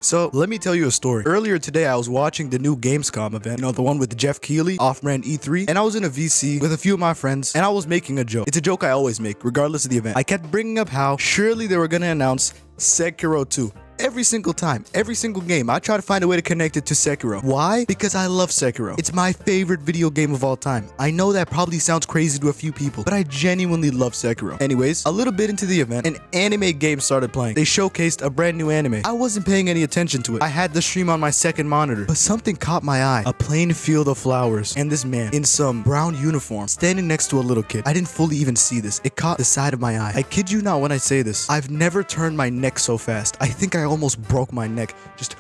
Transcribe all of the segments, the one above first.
So let me tell you a story. Earlier today, I was watching the new Gamescom event, you know, the one with Jeff Keighley, off-brand E3, and I was in a VC with a few of my friends, and I was making a joke. It's a joke I always make, regardless of the event. I kept bringing up how surely they were gonna announce Sekiro 2. Every single time, every single game, I try to find a way to connect it to Sekiro. Why? Because I love Sekiro. It's my favorite video game of all time. I know that probably sounds crazy to a few people, but I genuinely love Sekiro. Anyways, a little bit into the event, an anime game started playing. They showcased a brand new anime. I wasn't paying any attention to it. I had the stream on my second monitor, but something caught my eye. A plain field of flowers, and this man in some brown uniform standing next to a little kid. I didn't fully even see this. It caught the side of my eye. I kid you not when I say this. I've never turned my neck so fast. I think I almost broke my neck just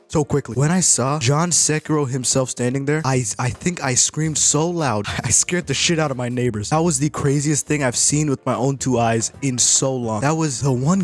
so quickly. When I saw John Sekiro himself standing there, I think I screamed so loud, I scared the shit out of my neighbors. That was the craziest thing I've seen with my own two eyes in so long. That was the one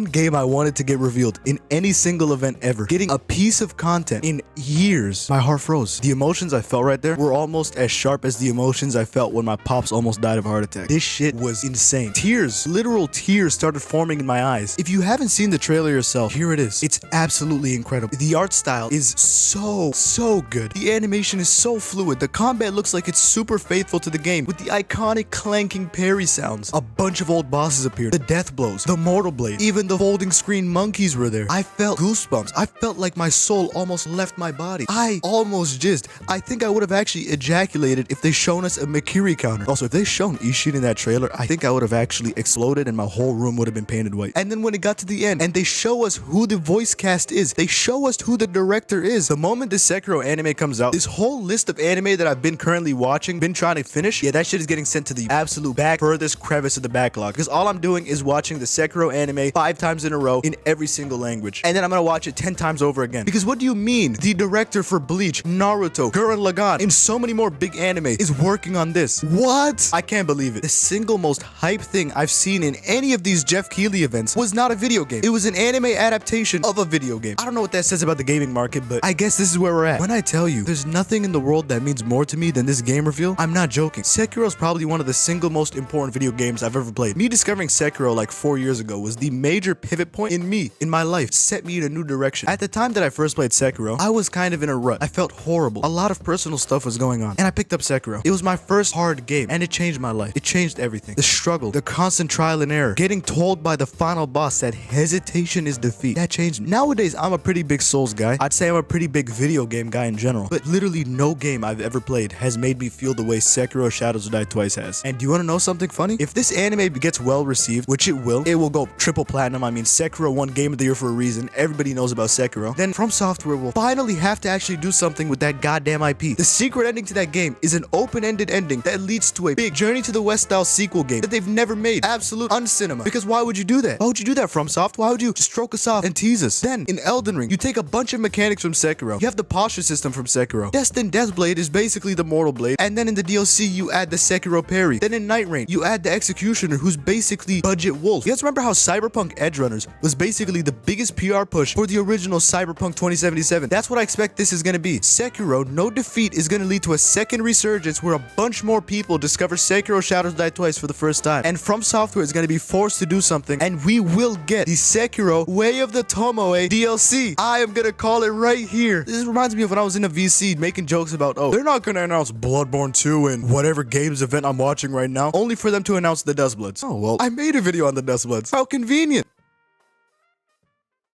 game I wanted to get revealed in any single event ever. Getting a piece of content in years. My heart froze. The emotions I felt right there were almost as sharp as the emotions I felt when my pops almost died of a heart attack. This shit was insane. Tears, literal tears started forming in my eyes. If you haven't seen the trailer yourself, here it is. It's absolutely incredible. The art style is so good. The animation is so fluid. The combat looks like it's super faithful to the game with the iconic clanking parry sounds. A bunch of old bosses appeared. The death blows, the mortal blade, even the folding screen monkeys were there. I felt goosebumps. I felt like my soul almost left my body. I almost jizzed. I think I would have actually ejaculated if they shown us a Makiri counter. Also, if they shown Ishin in that trailer, I think I would have actually exploded and my whole room would have been painted white. And then when it got to the end and they show us who the voice cast is, they show us who the director is. The moment this Sekiro anime comes out, this whole list of anime that I've been currently watching, been trying to finish, yeah, that shit is getting sent to the absolute furthest crevice of the backlog. Because all I'm doing is watching the Sekiro anime 5 times in a row in every single language. And then I'm gonna watch it 10 times over again. Because what do you mean? The director for Bleach, Naruto, Gurren Lagann, and so many more big anime is working on this. What? I can't believe it. The single most hype thing I've seen in any of these Jeff Keighley events was not a video game. It was an anime adaptation of a video game. I don't know what that says about the gaming market, but I guess this is where we're at. When I tell you there's nothing in the world that means more to me than this game reveal, I'm not joking. Sekiro is probably one of the single most important video games I've ever played. Me discovering Sekiro like 4 years ago was the major pivot point in my life, set me in a new direction. At the time that I first played Sekiro, I was kind of in a rut. I felt horrible. A lot of personal stuff was going on, and I picked up Sekiro. It was my first hard game, and it changed my life. It changed everything. The struggle, the constant trial and error, getting told by the final boss that hesitation is defeat. That changed me. Nowadays, I'm a pretty big Souls guy. I'd say I'm a pretty big video game guy in general, but literally no game I've ever played has made me feel the way Sekiro Shadows Die Twice has. And do you want to know something funny? If this anime gets well received, which it will go triple platinum. I mean, Sekiro won Game of the Year for a reason. Everybody knows about Sekiro. Then FromSoft will finally have to actually do something with that goddamn IP. The secret ending to that game is an open-ended ending that leads to a big Journey to the West style sequel game that they've never made. Absolute uncinema. Because why would you do that? Why would you do that, FromSoft? Why would you just stroke us off and tease us? Then in Elden Ring, you take a bunch of mechanics from Sekiro. You have the posture system from Sekiro. Destined Deathblade is basically the Mortal Blade. And then in the DLC, you add the Sekiro parry. Then in Night Rain, you add the Executioner, who's basically Budget Wolf. You guys remember how Cyberpunk Edgerunners was basically the biggest PR push for the original Cyberpunk 2077? That's what I expect this is gonna be. Sekiro No Defeat is gonna lead to a second resurgence where a bunch more people discover Sekiro Shadows Die Twice for the first time. And From Software is gonna be forced to do something, and we will get the Sekiro Way of the Tomoe DLC. I am gonna call it right here. This reminds me of when I was in a VC making jokes about, oh, they're not gonna announce Bloodborne 2 and whatever games event I'm watching right now, only for them to announce the Dustbloods. Oh, well, I made a video on the Dustbloods. How convenient.